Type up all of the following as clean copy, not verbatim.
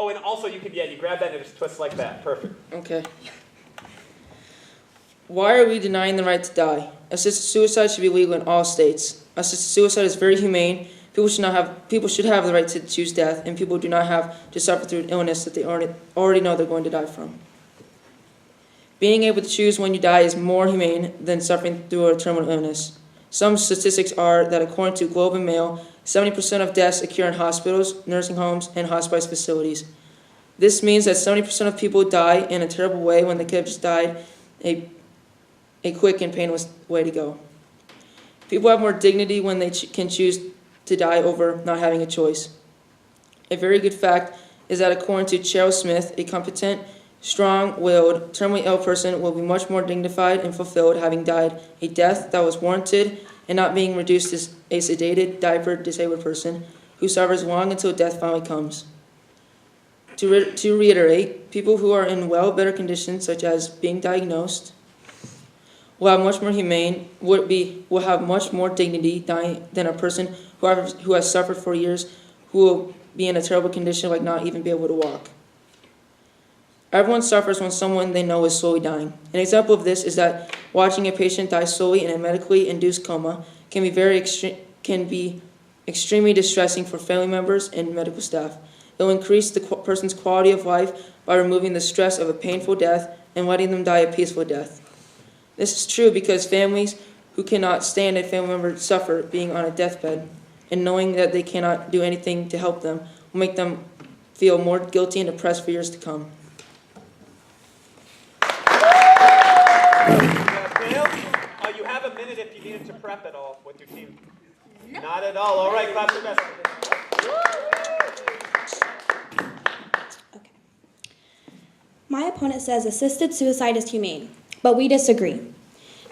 Oh, and also you grab that and it just twists like that. Perfect. Okay. Why are we denying the right to die? Assisted suicide should be legal in all states. Assisted suicide is very humane. People should have the right to choose death, and people do not have to suffer through an illness that they already know they're going to die from. Being able to choose when you die is more humane than suffering through a terminal illness. Some statistics are that according to Globe and Mail, 70% of deaths occur in hospitals, nursing homes, and hospice facilities. This means that 70% of people die in a terrible way when they could have just died a quick and painless way to go. People have more dignity when they can choose to die over not having a choice. A very good fact is that according to Charles Smith, a competent, strong-willed, terminally ill person will be much more dignified and fulfilled having died a death that was warranted and not being reduced as a sedated, diapered, disabled person who suffers long until death finally comes. To reiterate, people who are in better conditions, such as being diagnosed, will have much more dignity dying than a person who has suffered for years, who will be in a terrible condition, like not even be able to walk. Everyone suffers when someone they know is slowly dying. An example of this is that watching a patient die slowly in a medically induced coma can be extremely distressing for family members and medical staff. It will increase the person's quality of life by removing the stress of a painful death and letting them die a peaceful death. This is true because families who cannot stand a family member suffer being on a deathbed, and knowing that they cannot do anything to help them will make them feel more guilty and depressed for years to come. Kale, you have a minute if you needed to prep at all with your team. No. Not at all. All right, clap your best. Okay. My opponent says assisted suicide is humane, but we disagree.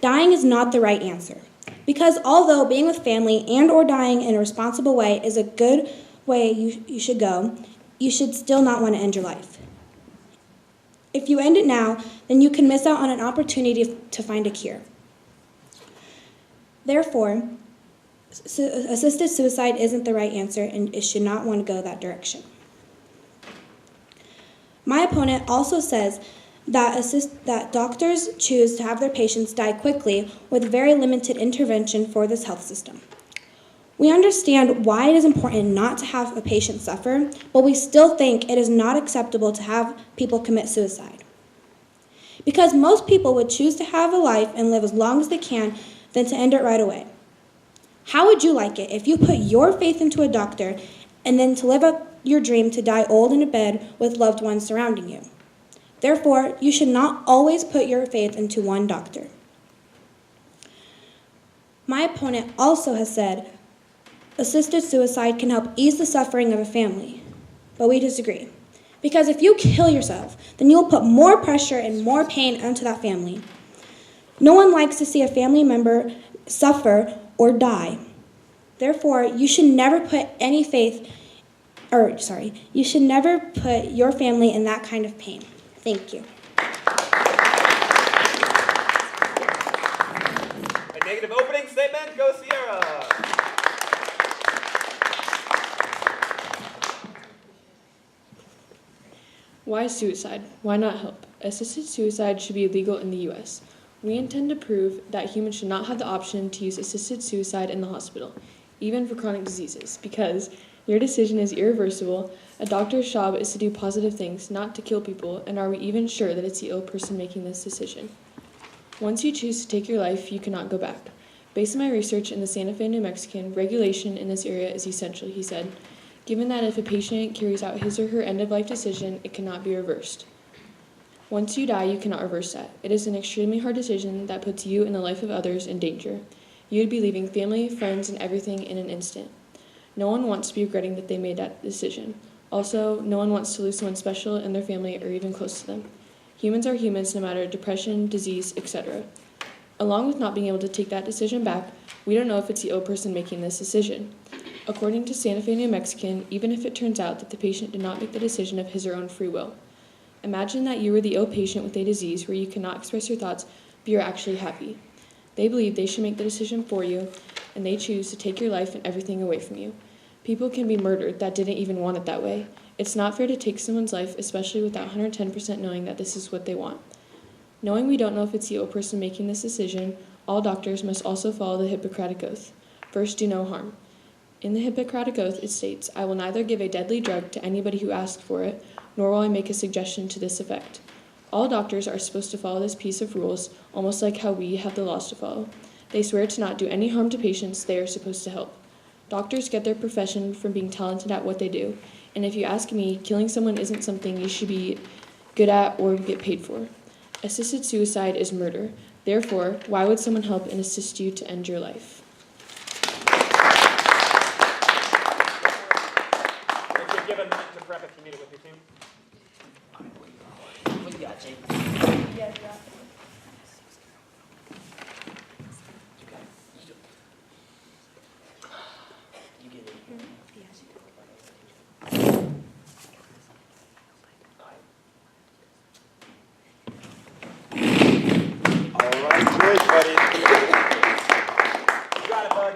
Dying is not the right answer, because although being with family and or dying in a responsible way is a good way you should go, you should still not want to end your life. If you end it now, then you can miss out on an opportunity to find a cure. Therefore, assisted suicide isn't the right answer, and it should not want to go that direction. My opponent also says that doctors choose to have their patients die quickly with very limited intervention for this health system. We understand why it is important not to have a patient suffer, but we still think it is not acceptable to have people commit suicide. Because most people would choose to have a life and live as long as they can than to end it right away. How would you like it if you put your faith into a doctor and then to live up your dream to die old in a bed with loved ones surrounding you? Therefore, you should not always put your faith into one doctor. My opponent also has said assisted suicide can help ease the suffering of a family, but we disagree. Because if you kill yourself, then you will put more pressure and more pain onto that family. No one likes to see a family member suffer or die. Therefore, you should never put you should never put your family in that kind of pain. Thank you. A negative opening statement, go Sierra. Why suicide? Why not help? Assisted suicide should be illegal in the U.S. We intend to prove that humans should not have the option to use assisted suicide in the hospital, even for chronic diseases, because your decision is irreversible. A doctor's job is to do positive things, not to kill people, and are we even sure that it's the ill person making this decision? Once you choose to take your life, you cannot go back. Based on my research in the Santa Fe, New Mexican, regulation in this area is essential, he said, given that if a patient carries out his or her end-of-life decision, it cannot be reversed. Once you die, you cannot reverse that. It is an extremely hard decision that puts you and the life of others in danger. You would be leaving family, friends, and everything in an instant. No one wants to be regretting that they made that decision. Also, no one wants to lose someone special in their family or even close to them. Humans are humans no matter depression, disease, etc. Along with not being able to take that decision back, we don't know if it's the ill person making this decision. According to Santa Fe, New Mexican, even if it turns out that the patient did not make the decision of his or own free will. Imagine that you were the ill patient with a disease where you cannot express your thoughts, but you're actually happy. They believe they should make the decision for you, and they choose to take your life and everything away from you. People can be murdered that didn't even want it that way, It's not fair to take someone's life, especially without 110% knowing that this is what they want. Knowing we don't know if it's the ill person making this decision, all doctors must also follow the Hippocratic Oath. First, do no harm. In the Hippocratic Oath, it states, "I will neither give a deadly drug to anybody who asks for it, nor will I make a suggestion to this effect." All doctors are supposed to follow this piece of rules, almost like how we have the laws to follow. They swear to not do any harm to patients they are supposed to help. Doctors get their profession from being talented at what they do, and if you ask me, killing someone isn't something you should be good at or get paid for. Assisted suicide is murder. Therefore, why would someone help and assist you to end your life? Give a minute to prep if you need it with your team. What you got, Jake? All right, good, buddy. You got it, bud.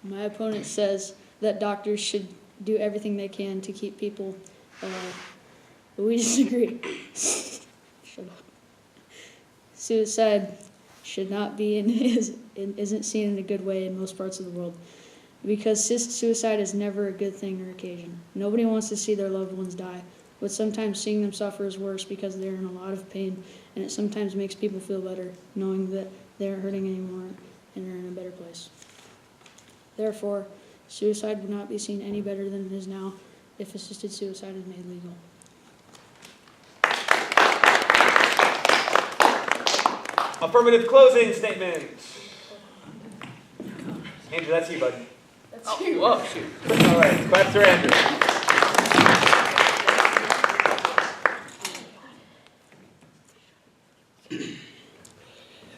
My opponent says that doctors should do everything they can to keep people alive. But we disagree. Shut up. Suicide should not be and isn't seen in a good way in most parts of the world. Because suicide is never a good thing or occasion. Nobody wants to see their loved ones die, but sometimes seeing them suffer is worse because they're in a lot of pain, and it sometimes makes people feel better knowing that they aren't hurting anymore and are in a better place. Therefore, suicide would not be seen any better than it is now if assisted suicide is made legal. Affirmative closing statement. Andrew, that's you, bud. Whoa, shoot. All right, claps for Andrew.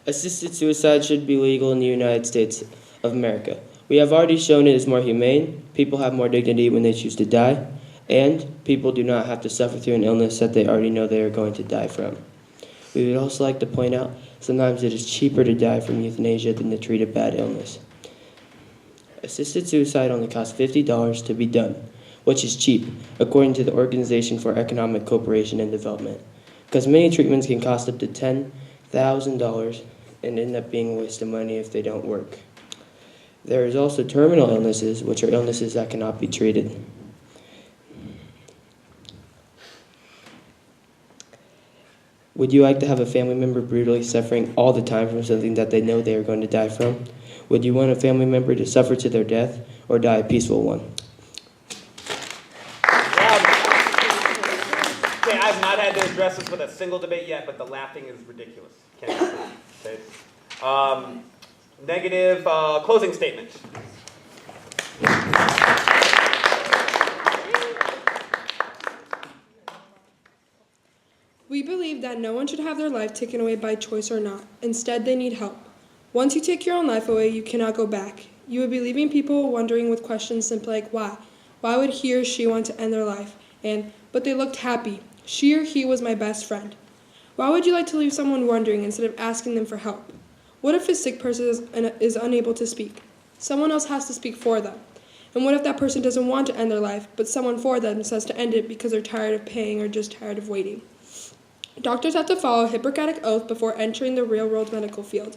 Assisted suicide should be legal in the United States of America. We have already shown it is more humane, people have more dignity when they choose to die, and people do not have to suffer through an illness that they already know they are going to die from. We would also like to point out, sometimes it is cheaper to die from euthanasia than to treat a bad illness. Assisted suicide only costs $50 to be done, which is cheap, according to the Organization for Economic Cooperation and Development, because many treatments can cost up to $10,000 and end up being a waste of money if they don't work. There is also terminal illnesses, which are illnesses that cannot be treated. Would you like to have a family member brutally suffering all the time from something that they know they are going to die from? Would you want a family member to suffer to their death or die a peaceful one? Okay, I've not had to address this with a single debate yet, but the laughing is ridiculous. Can't do it. Okay. Negative closing statement. We believe that no one should have their life taken away by choice or not. Instead, they need help. Once you take your own life away, you cannot go back. You would be leaving people wondering with questions simply like, why? Why would he or she want to end their life? And, but they looked happy. She or he was my best friend. Why would you like to leave someone wondering instead of asking them for help? What if a sick person is unable to speak? Someone else has to speak for them. And what if that person doesn't want to end their life, but someone for them says to end it because they're tired of paying or just tired of waiting? Doctors have to follow a Hippocratic oath before entering the real-world medical field.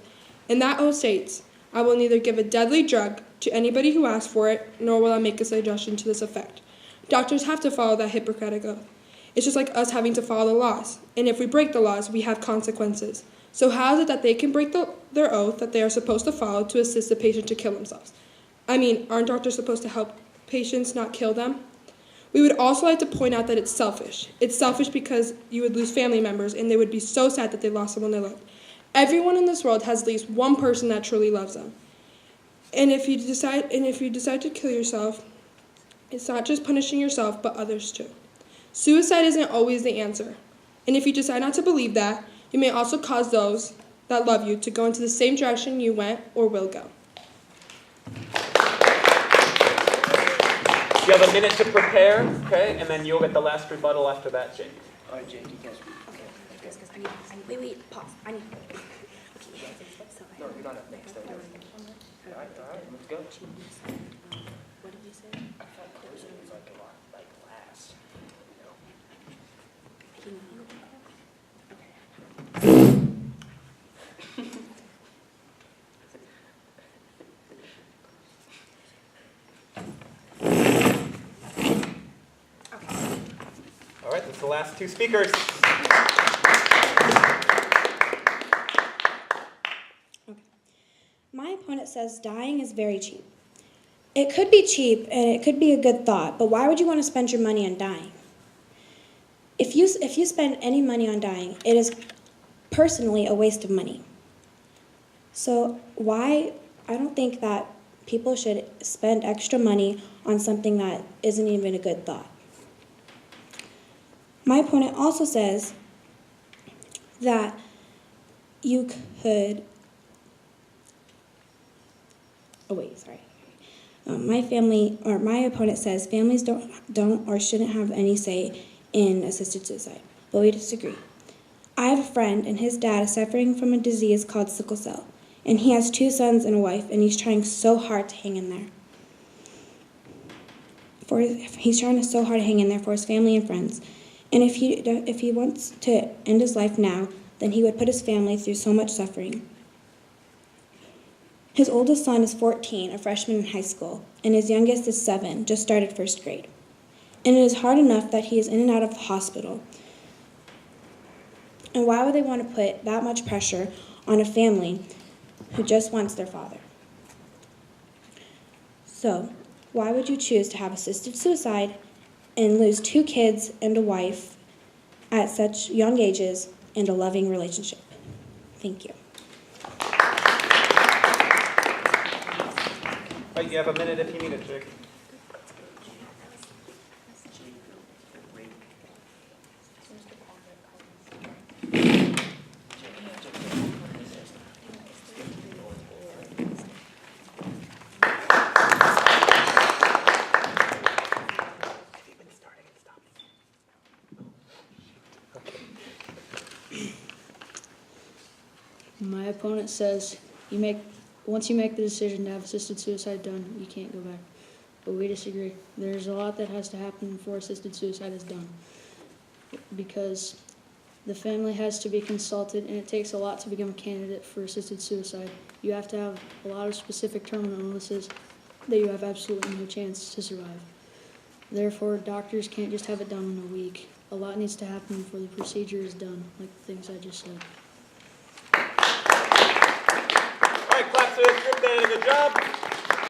And that oath states, "I will neither give a deadly drug to anybody who asks for it, nor will I make a suggestion to this effect." Doctors have to follow that Hippocratic oath. It's just like us having to follow the laws. And if we break the laws, we have consequences. So how is it that they can break their oath that they are supposed to follow to assist the patient to kill themselves? I mean, aren't doctors supposed to help patients, not kill them? We would also like to point out that it's selfish. It's selfish because you would lose family members and they would be so sad that they lost someone they loved. Everyone in this world has at least one person that truly loves them. And if you decide to kill yourself, it's not just punishing yourself, but others too. Suicide isn't always the answer. And if you decide not to believe that, you may also cause those that love you to go into the same direction you went or will go. You have a minute to prepare, okay? And then you'll get the last rebuttal after that, Jake. All right, Jake, you guys. Okay, because I need, wait, pause. I need. Okay, you guys, so No, you're not up next. All right, let's go. What did you say? I thought closing was like a lot, like last. All right, that's the last two speakers. My opponent says dying is very cheap. It could be cheap and it could be a good thought, but why would you want to spend your money on dying? If you spend any money on dying, it is personally a waste of money. So I don't think that people should spend extra money on something that isn't even a good thought. My opponent also says that you could, my opponent says families don't or shouldn't have any say in assisted suicide, but we disagree. I have a friend and his dad is suffering from a disease called sickle cell, and he has 2 sons and a wife, and he's trying so hard to hang in there. He's trying so hard to hang in there for his family and friends. And if he wants to end his life now, then he would put his family through so much suffering. His oldest son is 14, a freshman in high school, and his youngest is 7, just started 1st grade. And it is hard enough that he is in and out of the hospital. And why would they want to put that much pressure on a family who just wants their father? So, why would you choose to have assisted suicide and lose 2 kids and a wife at such young ages and a loving relationship? Thank you. All right, you have a minute if you need it, Jake. My opponent says once you make the decision to have assisted suicide done, you can't go back. But we disagree. There's a lot that has to happen before assisted suicide is done. Because the family has to be consulted, and it takes a lot to become a candidate for assisted suicide. You have to have a lot of specific terminal illnesses that you have absolutely no chance to survive. Therefore, doctors can't just have it done in a week. A lot needs to happen before the procedure is done, like the things I just said. All right, clap to this group. They did a good job.